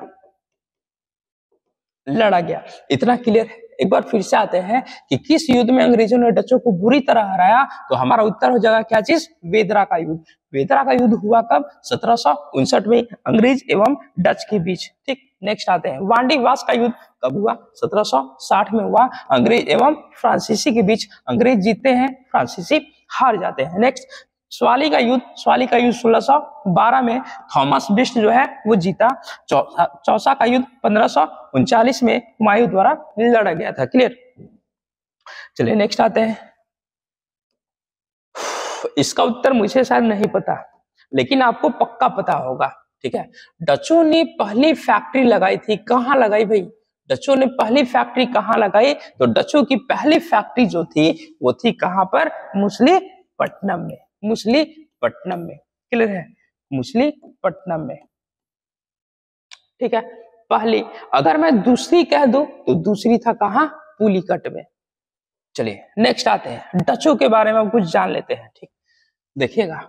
इतना क्लियर है। एक बार फिर से आते हैं कि किस युद्ध में अंग्रेजों ने डचों को बुरी तरह हराया, तो हमारा उत्तर हो जाएगा क्या चीज, वेदरा का युद्ध। वेदरा का युद्ध हुआ कब, 1759 में, अंग्रेज एवं डच के बीच, ठीक। नेक्स्ट आते हैं वांडीवास का युद्ध कब हुआ, 1760 में हुआ, अंग्रेज एवं फ्रांसीसी के बीच। अंग्रेज जीतते हैं, फ्रांसीसी हार जाते हैं। नेक्स्ट स्वाली का युद्ध 1612 में, थॉमस बेस्ट जो है वो जीता। चौसा का युद्ध 1539 में हुमायूं द्वारा लड़ा गया था। क्लियर। चलिए नेक्स्ट आते हैं। इसका उत्तर मुझे शायद नहीं पता, लेकिन आपको पक्का पता होगा, ठीक है। डचों ने पहली फैक्ट्री लगाई थी, कहाँ लगाई भाई, डचों ने पहली फैक्ट्री कहाँ लगाई, तो डचों की पहली फैक्ट्री जो थी वो थी कहाँ पर, मछलीपट्टनम में, मछलीपट्टनम में। क्लियर है, मछलीपट्टनम में, ठीक है। पहली, अगर मैं दूसरी कह दूं तो दूसरी था कहाँ, पुलिकट में। चलिए नेक्स्ट आते हैं, डचों के बारे में कुछ जान लेते हैं, ठीक। देखिएगा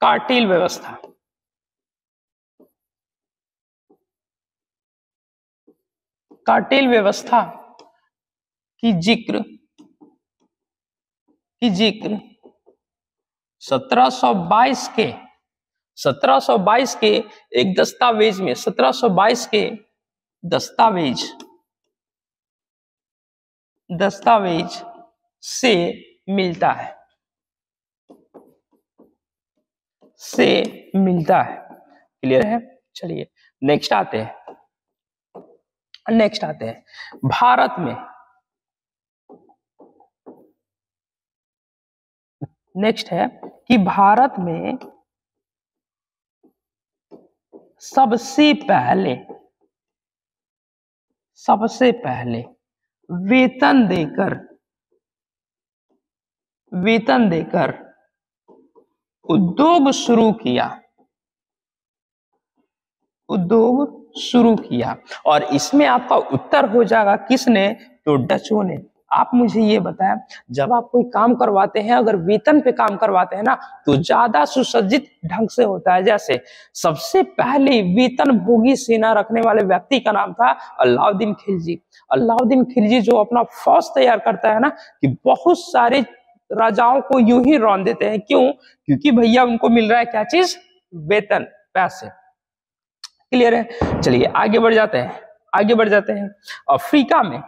कार्टिल व्यवस्था, कार्टिल व्यवस्था की जिक्र 1722 के एक दस्तावेज में, 1722 के दस्तावेज से मिलता है, क्लियर है। चलिए नेक्स्ट आते हैं, भारत में, नेक्स्ट है कि भारत में सबसे पहले वेतन देकर उद्योग शुरू किया, और इसमें आपका उत्तर हो जाएगा किसने, तो डचों ने। आप मुझे ये बताएं, जब आप कोई काम करवाते हैं, अगर वेतन पे काम करवाते हैं ना, तो ज्यादा सुसज्जित ढंग से होता है। जैसे सबसे पहले वेतन भोगी सेना रखने वाले व्यक्ति का नाम था अलाउद्दीन खिलजी। अलाउद्दीन खिलजी जो अपना फौज तैयार करता है ना, कि बहुत सारे राजाओं को यूं ही रौंद देते हैं। क्यों, क्योंकि भैया उनको मिल रहा है क्या चीज, वेतन, पैसे। क्लियर है। चलिए आगे बढ़ जाते हैं। अफ्रीका में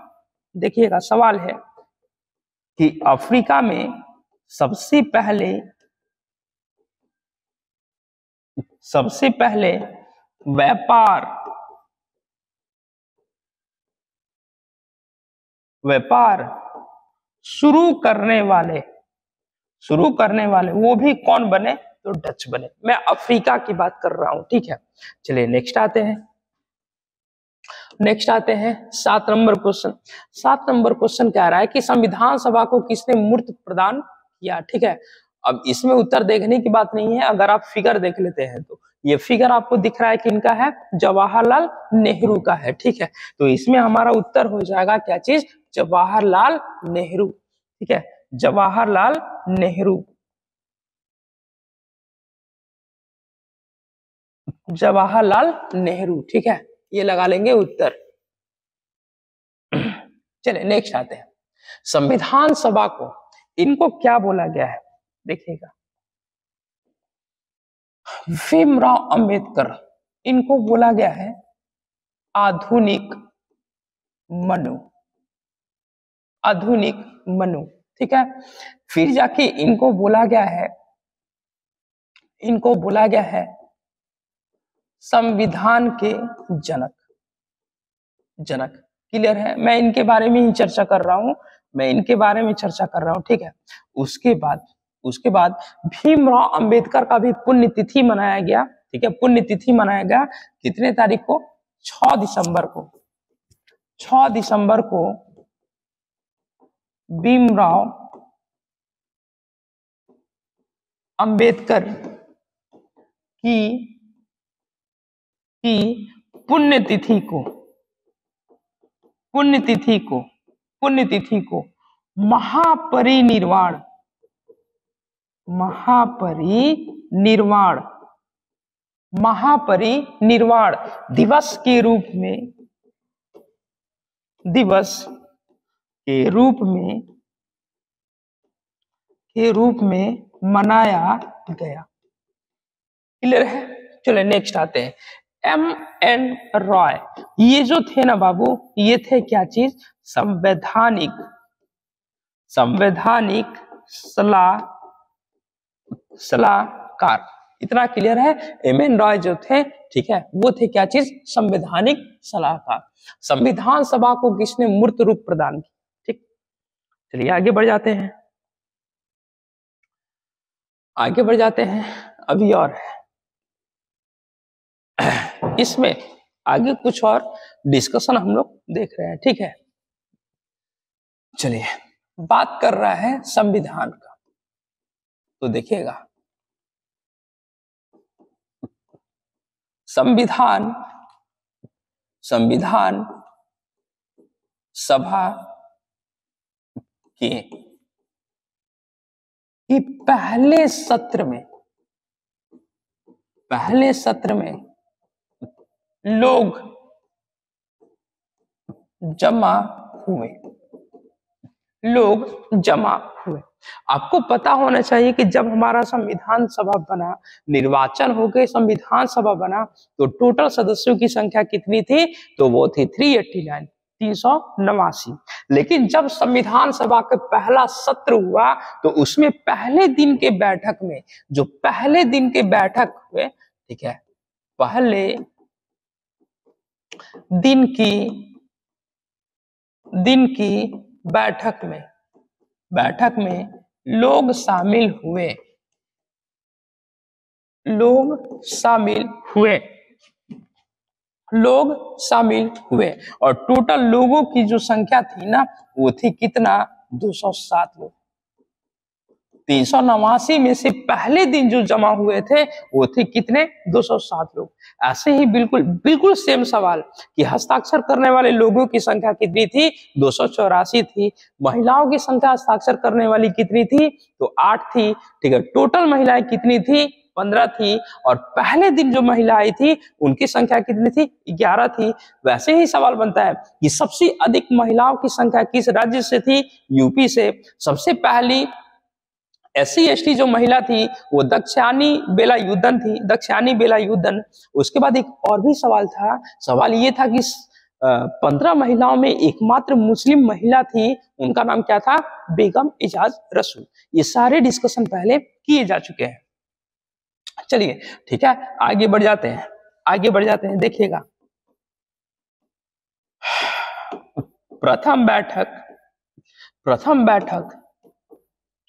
देखिएगा, सवाल है कि अफ्रीका में सबसे पहले व्यापार शुरू करने वाले वो भी कौन बने, तो डच बने। मैं अफ्रीका की बात कर रहा हूं, ठीक है। चलिए नेक्स्ट आते हैं 7 नंबर क्वेश्चन। 7 नंबर क्वेश्चन कह रहा है कि संविधान सभा को किसने मूर्त प्रदान किया, ठीक है। अब इसमें उत्तर देखने की बात नहीं है, अगर आप फिगर देख लेते हैं तो ये फिगर आपको दिख रहा है किनका है, जवाहरलाल नेहरू का है, ठीक है। तो इसमें हमारा उत्तर हो जाएगा क्या चीज, जवाहरलाल नेहरू, ठीक है, जवाहरलाल नेहरू, जवाहरलाल नेहरू, ठीक है, ये लगा लेंगे उत्तर। चलिए नेक्स्ट आते हैं, संविधान सभा को इनको क्या बोला गया है, देखिएगा, भीमराव अंबेडकर, इनको बोला गया है आधुनिक मनु, आधुनिक मनु, ठीक है। फिर जाके इनको बोला गया है, इनको बोला गया है संविधान के जनक, जनक, क्लियर है। मैं इनके बारे में ही चर्चा कर रहा हूं, मैं इनके बारे में चर्चा कर रहा हूं, ठीक है। उसके बाद भीमराव अंबेडकर का भी पुण्यतिथि मनाया गया, ठीक है, पुण्यतिथि मनाया गया कितने तारीख को, 6 दिसंबर को, 6 दिसंबर को भीमराव अंबेडकर की पुण्यतिथि को, पुण्यतिथि को, पुण्यतिथि को महापरिनिर्वाण, महापरिनिर्वाण, महापरिनिर्वाण दिवस के रूप में, दिवस के रूप में मनाया गया, क्लियर है। चलिए नेक्स्ट आते हैं, M.N. रॉय, ये जो थे ना बाबू, ये थे क्या चीज, संवैधानिक, संवैधानिक सलाहकार, इतना क्लियर है। M.N. रॉय जो थे, ठीक है, वो थे क्या चीज, संवैधानिक सलाहकार। संविधान सभा को किसने मूर्त रूप प्रदान किया, ठीक। चलिए आगे बढ़ जाते हैं, आगे बढ़ जाते हैं, अभी और है इसमें आगे कुछ और डिस्कशन हम लोग देख रहे हैं, ठीक है। चलिए बात कर रहा है संविधान का, तो देखिएगा, संविधान सभा के पहले सत्र में लोग जमा हुए, आपको पता होना चाहिए कि जब हमारा संविधान सभा बना, निर्वाचन हो गए, संविधान सभा बना, तो टोटल सदस्यों की संख्या कितनी थी, तो वो थी 389, 389। लेकिन जब संविधान सभा का पहला सत्र हुआ, तो उसमें पहले दिन के बैठक में, जो पहले दिन के बैठक हुए, ठीक है, पहले दिन की बैठक में लोग शामिल हुए और टोटल लोगों की जो संख्या थी ना, वो थी कितना, 207 लोग। 389 में से पहले दिन जो जमा हुए थे वो थे कितने, 207 लोग। ऐसे ही बिल्कुल सेम सवाल कि हस्ताक्षर करने वाले लोगों की संख्या कितनी थी, 284 थी। महिलाओं की संख्या हस्ताक्षर करने वाली कितनी थी, तो 8 थी, ठीक है। टोटल महिलाएं कितनी थी, 15 थी, और पहले दिन जो महिलाएं थी उनकी संख्या कितनी थी, 11 थी। वैसे ही सवाल बनता है कि सबसे अधिक महिलाओं की संख्या किस राज्य से थी, यूपी से। सबसे पहली SC ST जो महिला थी वो दक्षिणी बेलायुद्धन थी, दक्षिणी बेलायुद्धन। उसके बाद एक और भी सवाल था, सवाल ये था कि 15 महिलाओं में एकमात्र मुस्लिम महिला थी, उनका नाम क्या था, बेगम इजाज रसूल। ये सारे डिस्कशन पहले किए जा चुके हैं। चलिए ठीक है, आगे बढ़ जाते हैं, देखिएगा। प्रथम बैठक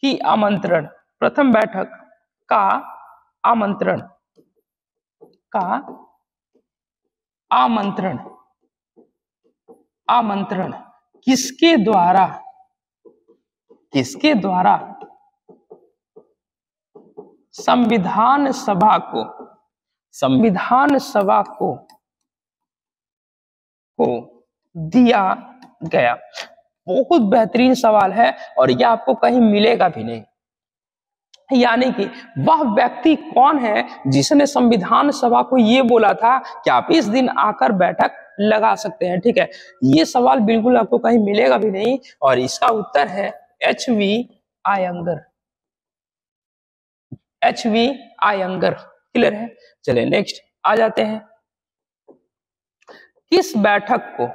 की आमंत्रण, प्रथम बैठक का आमंत्रण किसके द्वारा संविधान सभा को दिया गया। बहुत बेहतरीन सवाल है और यह आपको कहीं मिलेगा भी नहीं। यानी कि वह व्यक्ति कौन है जिसने संविधान सभा को ये बोला था कि आप इस दिन आकर बैठक लगा सकते हैं। ठीक है, ये सवाल बिल्कुल आपको कहीं मिलेगा भी नहीं और इसका उत्तर है HV Iyengar. HV Iyengar. Clear है? चलिए नेक्स्ट आ जाते हैं। किस बैठक को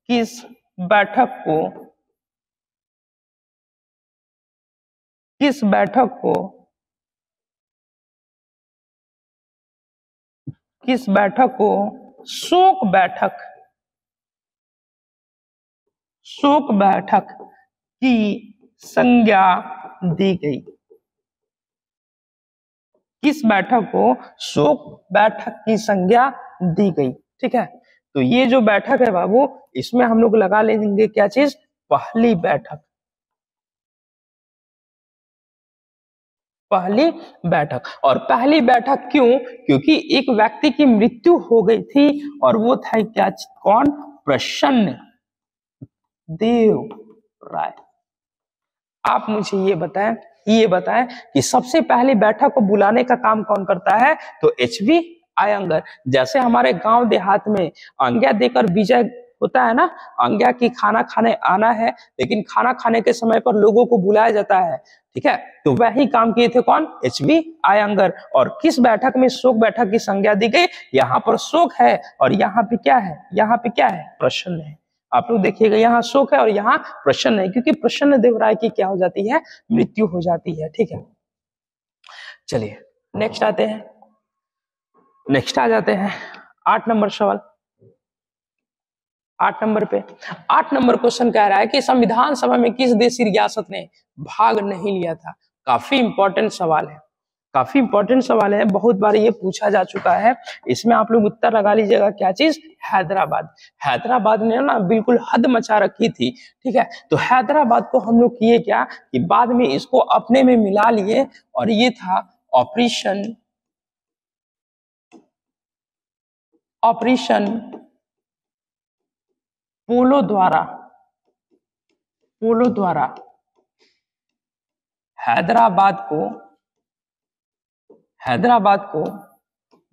किस बैठक को शोक बैठक की संज्ञा दी गई? किस बैठक को शोक बैठक की संज्ञा दी गई? ठीक है, तो ये जो बैठक है बाबू, इसमें हम लोग लगा लेंगे क्या चीज? पहली बैठक। और पहली बैठक क्यों? क्योंकि एक व्यक्ति की मृत्यु हो गई थी और वो था क्या? कौन? प्रसन्न देव राय। आप मुझे ये बताएं कि सबसे पहली बैठक को बुलाने का काम कौन करता है? तो HV आयंगर। जैसे हमारे गांव देहात में आज्ञा देकर विजय होता है ना, आज्ञा की खाना खाने आना है, लेकिन खाना खाने के समय पर लोगों को बुलाया जाता है। ठीक है, तो वही काम किए थे कौन? HV आयंगर। और किस बैठक में शोक बैठक की संज्ञा दी गई? यहाँ पर शोक है और यहाँ पे क्या है? प्रसन्न है। आप लोग देखिएगा, यहाँ शोक है और यहाँ प्रसन्न है, क्योंकि प्रसन्न देव राय की क्या हो जाती है? मृत्यु हो जाती है। ठीक है, चलिए नेक्स्ट आ जाते हैं 8 नंबर सवाल। 8 नंबर क्वेश्चन कह रहा है कि संविधान सभा में किस देशी रियासत ने भाग नहीं लिया था? काफी इंपॉर्टेंट सवाल है, बहुत बार ये पूछा जा चुका है। इसमें आप लोग उत्तर लगा लीजिएगा क्या चीज? हैदराबाद ने ना बिल्कुल हद मचा रखी थी। ठीक है, तो हैदराबाद को हम लोग किए क्या कि बाद में इसको अपने में मिला लिए और ये था ऑपरेशन पोलो द्वारा हैदराबाद को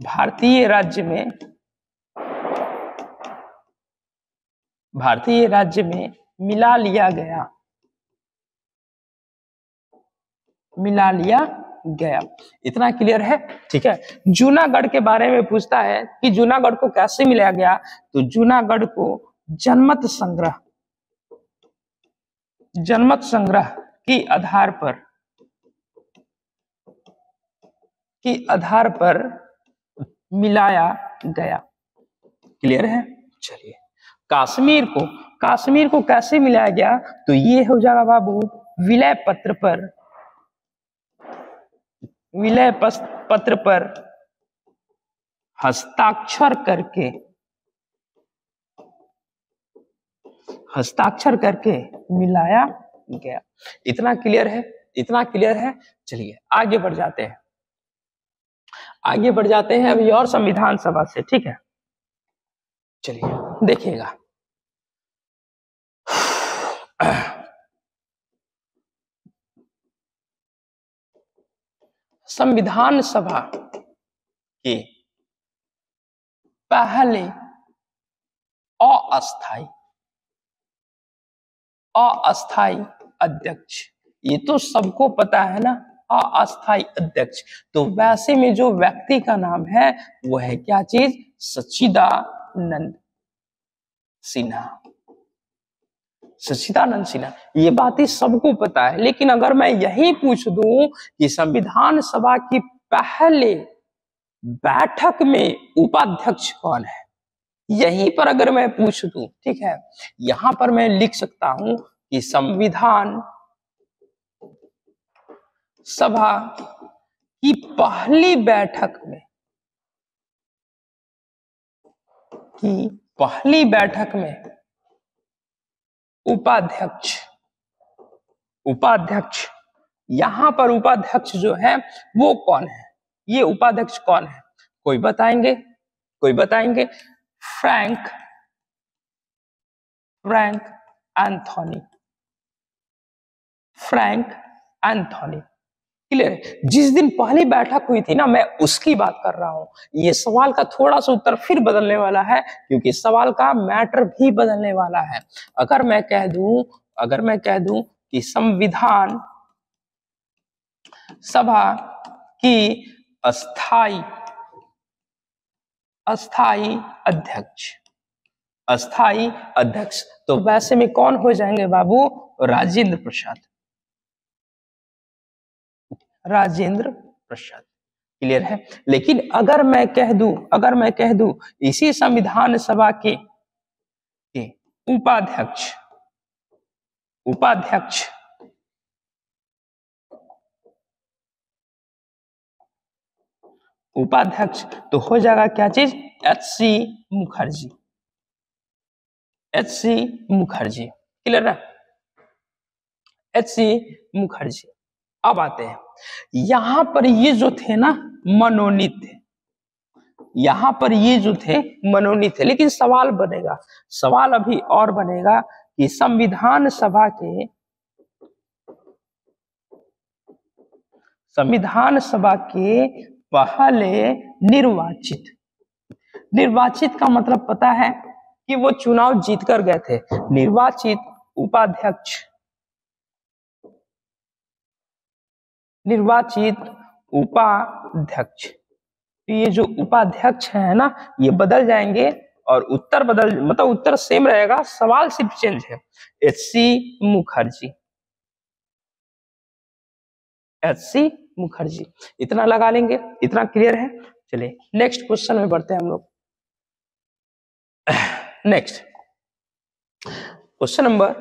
भारतीय राज्य में मिला लिया गया। इतना क्लियर है? ठीक है, जूनागढ़ के बारे में पूछता है कि जूनागढ़ को कैसे मिलाया गया? तो जूनागढ़ को जनमत संग्रह की आधार पर मिलाया गया। क्लियर है? चलिए, कश्मीर को कैसे मिलाया गया? तो ये हो जाएगा बाबू विलय पत्र पर हस्ताक्षर करके मिलाया गया। इतना क्लियर है? चलिए आगे बढ़ जाते हैं अभी और संविधान सभा से। ठीक है, चलिए देखिएगा। संविधान सभा के पहले अस्थाई अध्यक्ष, ये तो सबको पता है ना, अस्थाई अध्यक्ष। तो वैसे में जो व्यक्ति का नाम है वो है क्या चीज? सच्चिदानंद सिन्हा। ये बातें सबको पता है, लेकिन अगर मैं यही पूछ दूं कि संविधान सभा की पहले बैठक में उपाध्यक्ष कौन है, यहीं पर अगर मैं पूछ दूं, ठीक है, यहां पर मैं लिख सकता हूं कि संविधान सभा की पहली बैठक में उपाध्यक्ष, यहां पर उपाध्यक्ष जो है वो कौन है? ये उपाध्यक्ष कौन है? कोई बताएंगे? कोई बताएंगे? Frank Anthony, Frank Anthony. Clear है? जिस दिन पहली बैठक हुई थी ना, मैं उसकी बात कर रहा हूं। ये सवाल का थोड़ा सा उत्तर फिर बदलने वाला है, क्योंकि सवाल का मैटर भी बदलने वाला है। अगर मैं कह दूं कि संविधान सभा की अस्थाई अध्यक्ष, तो वैसे में कौन हो जाएंगे बाबू? राजेंद्र प्रसाद। क्लियर है? लेकिन अगर मैं कह दूं इसी संविधान सभा के उपाध्यक्ष तो हो जाएगा क्या चीज? एच.सी. मुखर्जी। क्लियर है? एच.सी. मुखर्जी। अब आते हैं यहां पर, ये जो थे ना मनोनीत थे, यहां पर ये जो थे मनोनीत थे। लेकिन सवाल अभी और बनेगा कि संविधान सभा के पहले निर्वाचित का मतलब पता है कि वो चुनाव जीत कर गए थे। निर्वाचित उपाध्यक्ष, ये जो उपाध्यक्ष है ना, ये बदल जाएंगे और उत्तर सेम रहेगा, सवाल सिर्फ चेंज है। एच.सी. मुखर्जी, इतना लगा लेंगे। इतना क्लियर है? चलिए नेक्स्ट क्वेश्चन में बढ़ते हैं हम लोग। Next question number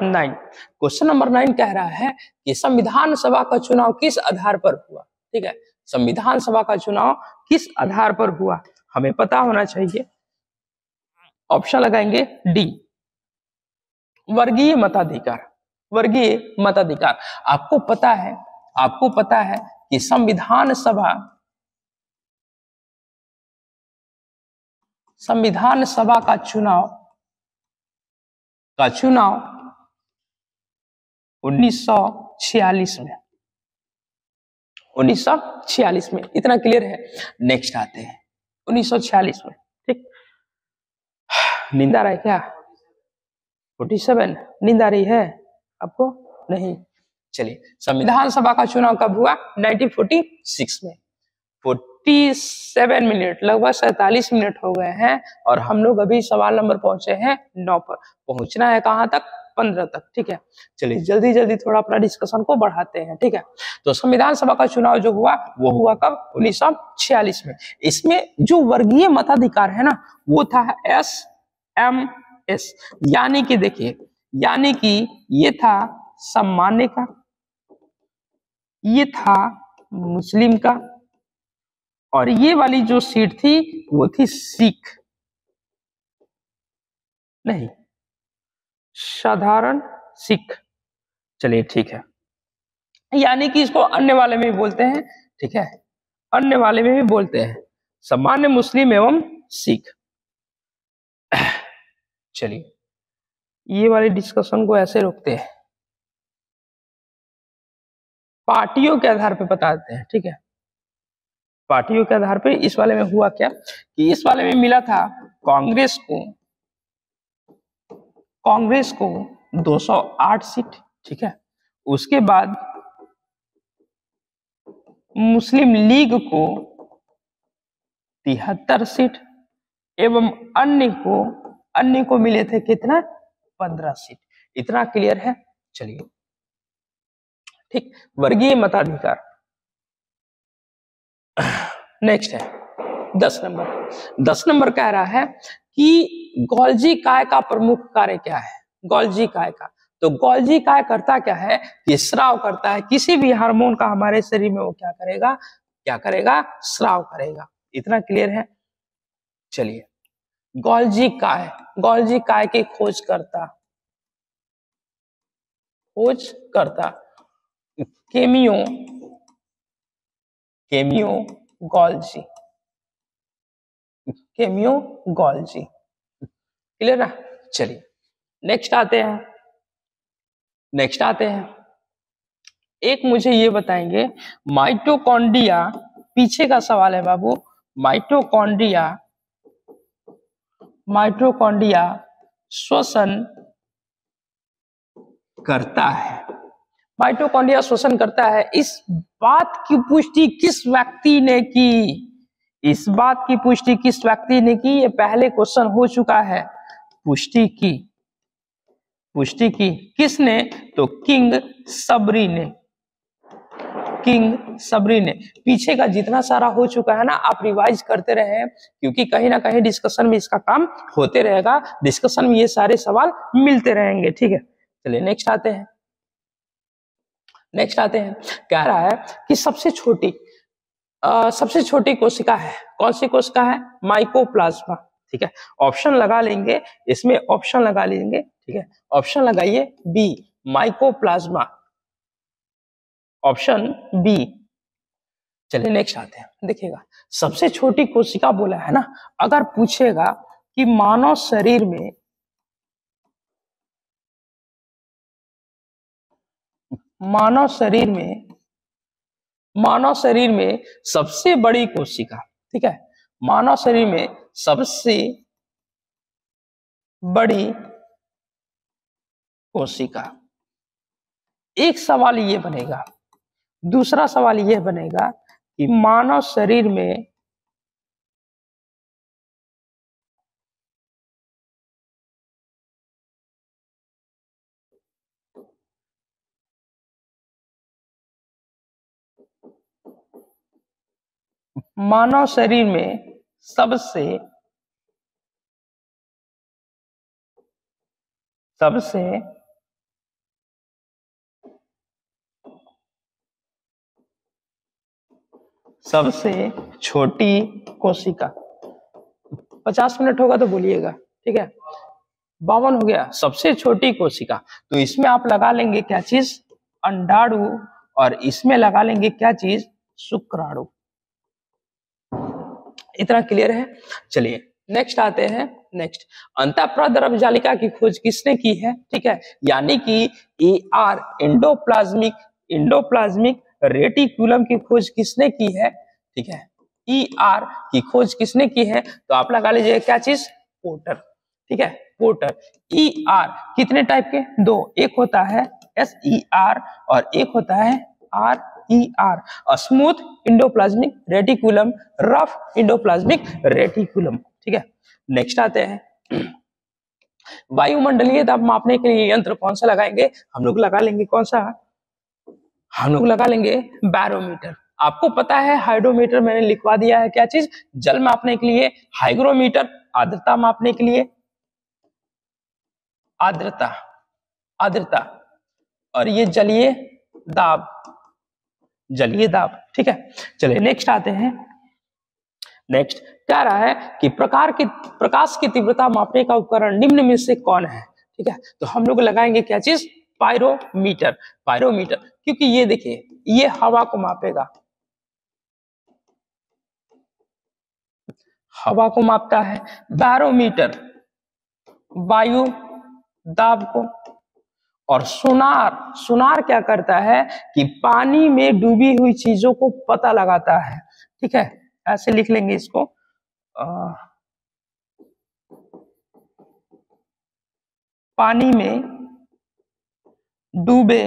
9। Question number 9 कह रहा है कि संविधान सभा का चुनाव किस आधार पर हुआ? ठीक है, संविधान सभा का चुनाव किस आधार पर हुआ? हमें पता होना चाहिए। ऑप्शन लगाएंगे डी, वर्गीय मताधिकार। आपको पता है कि संविधान सभा का चुनाव 1946 में। इतना क्लियर है? नेक्स्ट आते हैं 1946 में। ठीक, नींद आ रहा है क्या? 47 नींद आ रही है आपको? नहीं। चलिए, संविधान सभा का चुनाव कब हुआ? 1946 में। 47 मिनट, लगभग 47 मिनट हो गए हैं और हम लोग अभी सवाल नंबर पहुंचे हैं 9 पर। पहुंचना है कहां तक? 15 तक। ठीक है, चलिए जल्दी थोड़ा अपना डिस्कशन को बढ़ाते हैं। ठीक है, तो संविधान सभा का चुनाव जो हुआ वो हुआ कब? 1946 में। इसमें जो वर्गीय मताधिकार है ना, वो था SMS, यानी कि देखिए, ये था सामान्य का, ये था मुस्लिम का, और ये वाली जो सीट थी वो थी सिख, नहीं, साधारण सिख। चलिए ठीक है, यानी कि इसको अन्य वाले में भी बोलते हैं। ठीक है, अन्य वाले में भी बोलते हैं, सामान्य, मुस्लिम एवं सिख। चलिए ये वाली डिस्कशन को ऐसे रोकते हैं, पार्टियों के आधार पर बता देते हैं। ठीक है, पार्टियों के आधार पर इस वाले में हुआ क्या कि इस वाले में मिला था कांग्रेस को 208 सीट। ठीक है, उसके बाद मुस्लिम लीग को 73 सीट एवं अन्य को मिले थे कितना? 15 सीट। इतना क्लियर है? चलिए ठीक, वर्गीय मताधिकार। नेक्स्ट है 10 नंबर कह रहा है कि गोल्जी काय का प्रमुख कार्य क्या है? गोल्जी काय का, तो गोल्जी काय करता क्या है कि स्राव करता है। किसी भी हार्मोन का हमारे शरीर में वो क्या करेगा? स्राव करेगा। इतना क्लियर है? चलिए, गोल्जी काय की खोज करता खोज करता, केमियो गोल्जी, क्लियर ना। चलिए नेक्स्ट आते हैं, एक मुझे ये बताएंगे माइटोकॉन्ड्रिया, पीछे का सवाल है बाबू, माइटोकॉन्ड्रिया श्वसन करता है, माइटोकॉन्ड्रिया श्वसन करता है, इस बात की पुष्टि किस व्यक्ति ने की, इस बात की पुष्टि किस व्यक्ति ने की, ये पहले क्वेश्चन हो चुका है, पुष्टि की किसने, तो किंग सबरी ने। पीछे का जितना सारा हो चुका है ना, आप रिवाइज करते रहे, क्योंकि कहीं ना कहीं डिस्कशन में इसका काम होते रहेगा, डिस्कशन में ये सारे सवाल मिलते रहेंगे, ठीक है। चलिए नेक्स्ट आते हैं, कह रहा है कि सबसे छोटी कोशिका है, कौन सी कोशिका है, माइकोप्लाज्मा, ठीक है। ऑप्शन लगा लेंगे, इसमें ऑप्शन लगा लेंगे, ठीक है, ऑप्शन लगाइए बी, माइकोप्लाज्मा, ऑप्शन बी। चलिए नेक्स्ट आते हैं, देखिएगा सबसे छोटी कोशिका बोला है ना, अगर पूछेगा कि मानव शरीर में सबसे बड़ी कोशिका, ठीक है, मानव शरीर में सबसे बड़ी कोशिका, एक सवाल ये बनेगा, दूसरा सवाल यह बनेगा कि मानव शरीर में सबसे छोटी कोशिका, 50 मिनट होगा तो बोलिएगा, ठीक है। 52 हो गया, सबसे छोटी कोशिका, तो इसमें आप लगा लेंगे क्या चीज, अंडाणु, और इसमें लगा लेंगे क्या चीज, शुक्राणु। इतना क्लियर है। चलिए नेक्स्ट आते हैं, अंतःप्रद्रव जालिका की खोज किसने की है, ठीक है, यानी कि AR एंडोप्लाज्मिक रेटिकुलम की खोज किसने की है, ठीक है, ER की खोज किसने की है, तो आप लगा लीजिए क्या चीज, पोर्टर, ठीक है, पोर्टर। ER कितने टाइप के, दो, एक होता है SER और एक होता है RER, smooth endoplasmic reticulum, rough endoplasmic reticulum, ठीक है। नेक्स्ट आते हैं, वायुमंडलीय दाब मापने के लिए यंत्र कौन सा लगाएंगे, हम लोग लगा लेंगे कौन सा, हम लोग लगा लेंगे बैरोमीटर। आपको पता है हाइड्रोमीटर मैंने लिखवा दिया है, क्या चीज, जल मापने के लिए, हाइग्रोमीटर आर्द्रता मापने के लिए, आर्द्रता, और ये जलीय दाब, ठीक है। चलिए नेक्स्ट आते हैं, नेक्स्ट कह रहा है कि प्रकाश की तीव्रता मापने का उपकरण निम्न में से कौन है, ठीक है, तो हम लोग लगाएंगे क्या चीज, पायरोमीटर, क्योंकि ये देखिए ये हवा को मापेगा, हवा को मापता है, बैरोमीटर वायु दाब को, और सोनार क्या करता है कि पानी में डूबी हुई चीजों को पता लगाता है, ठीक है, ऐसे लिख लेंगे इसको, पानी में डूबे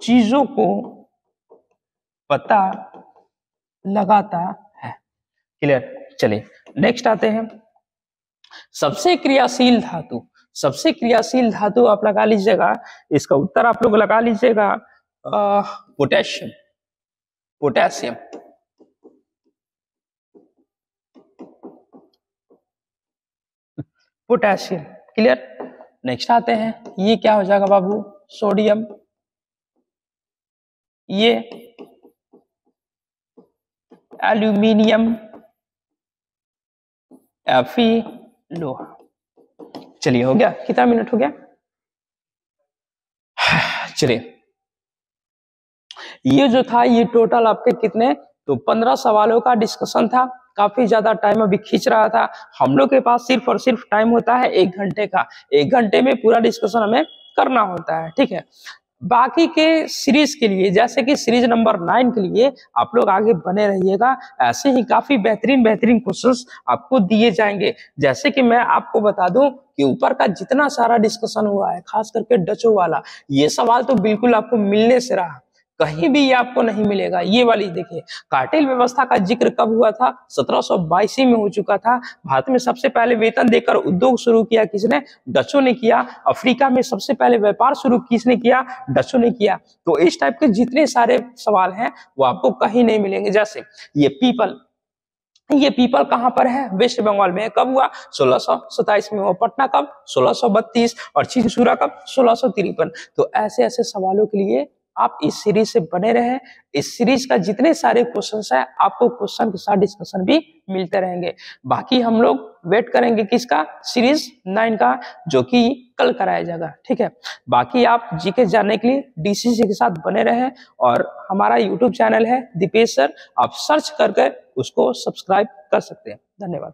चीजों को पता लगाता है, क्लियर। चलिए नेक्स्ट आते हैं, सबसे क्रियाशील धातु आप लगा लीजिएगा, इसका उत्तर आप लोग लगा लीजिएगा पोटेशियम, क्लियर। नेक्स्ट आते हैं, ये क्या हो जाएगा बाबू, सोडियम, ये एल्यूमिनियम, Fe लोहा। चलिए हो गया, कितना मिनट हो गया, चलिए, ये जो था ये टोटल आपके कितने, तो 15 सवालों का डिस्कशन था। काफी ज्यादा टाइम अभी खींच रहा था। हम लोग के पास सिर्फ और सिर्फ टाइम होता है 1 घंटे का। 1 घंटे में पूरा डिस्कशन हमें करना होता है, ठीक है। बाकी के सीरीज के लिए, जैसे कि सीरीज नंबर 9 के लिए आप लोग आगे बने रहिएगा। ऐसे ही काफी बेहतरीन बेहतरीन क्वेश्चंस आपको दिए जाएंगे। जैसे कि मैं आपको बता दूं कि ऊपर का जितना सारा डिस्कशन हुआ है, खास करके डचो वाला, ये सवाल तो बिल्कुल आपको मिलने से रहा, कहीं भी ये आपको नहीं मिलेगा। ये वाली देखिए, कार्टेल व्यवस्था का जिक्र कब हुआ था, 1782 में हो चुका था। भारत में सबसे पहले वेतन देकर उद्योग शुरू किया किसने, डचों ने किया। अफ्रीका में सबसे पहले व्यापार शुरू किसने किया, डचों ने किया। तो इस टाइप के जितने सारे सवाल हैं वो आपको कहीं नहीं मिलेंगे। जैसे ये पीपल कहां पर है, वेस्ट बंगाल में। कब हुआ, 1627 में हुआ। पटना कब, 1632। और छिंदसूरा कब, 1653। तो ऐसे ऐसे सवालों के लिए आप इस सीरीज से बने रहे। इस सीरीज का जितने सारे क्वेश्चंस है, आपको क्वेश्चन के साथ डिस्कशन भी मिलते रहेंगे। बाकी हम लोग वेट करेंगे किसका, सीरीज 9 का, जो कि कल कराया जाएगा, ठीक है। बाकी आप जीके जानने के लिए डीसीसी के साथ बने रहे। और हमारा यूट्यूब चैनल है दीपेश सर, आप सर्च करके उसको सब्सक्राइब कर सकते हैं। धन्यवाद।